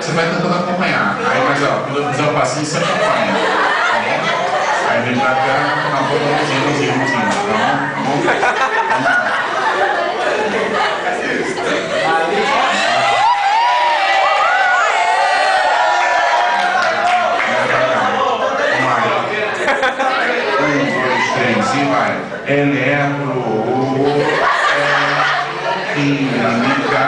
você vai tentando acompanhar. Aí, mas ó, quando eu fizer o passinho, você acompanha. Tá bom? Aí vem pra cá, na boa, mãozinha, tá bom? Vamos lá. E vai. Eletro, química,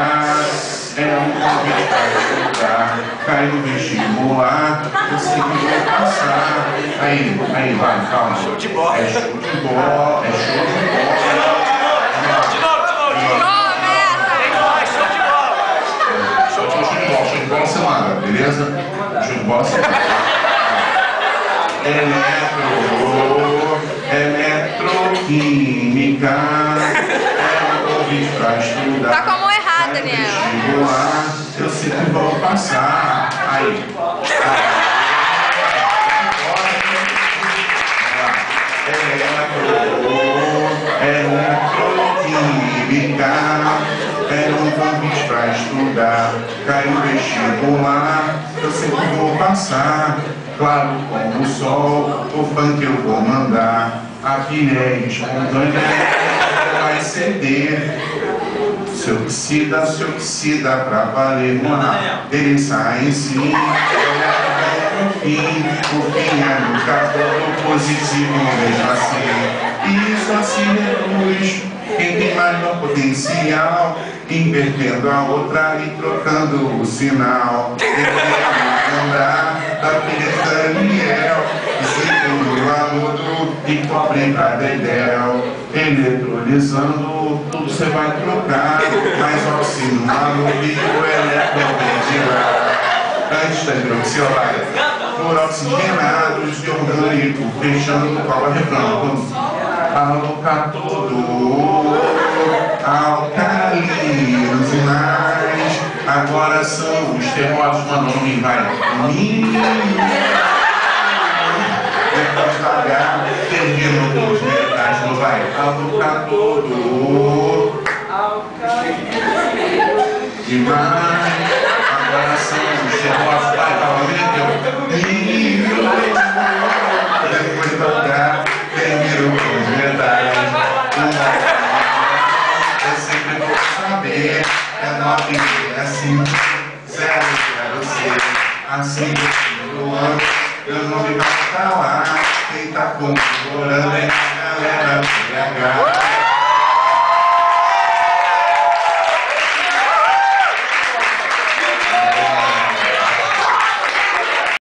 é um convite para estudar. Cai no vestibular, eu sei que vou passar. Aí, vai, calma. Show de bola. É show de bola, é show de bola. De novo. Show Show de bola você manda, beleza? Show de bola você manda. Eletroquímica, é um convite pra estudar. Tá com a mão errada, Daniel. Eu sei que vou passar. Aí. Eletroquímica, é um convite pra estudar. Cai no vestibular, eu sei que vou passar. Claro como o sol, o funk eu vou mandar. A pilha é espontânea, vai ceder. Se oxida pra valer. Ele sai em si, o fim é no cartão positivo mesmo assim. Isso assim reduz quem tem maior potencial, invertendo a outra e trocando o sinal. Lembrar da filha Daniel, segundo aluno e cobre pra Dedel. Eletrolizando, tudo você vai trocar, mas oxino maluco e o elétron vem de lá. Antes da hidroxilada, por oxigenados de orgânico, fechando qual é refrão. Alocar todo, alcalinos e mais. Agora são os termómetros, mano, não vai. Depois da H, termina com os metais, não vai. Alocar todo, e mais. Agora são os termómetros, vai, depois da H, termina com os metais. Eu sempre vou saber. É 9, é 5, 0, 0, 6, assim do ano, eu não me vou falar, quem tá comemorando é a galera BH.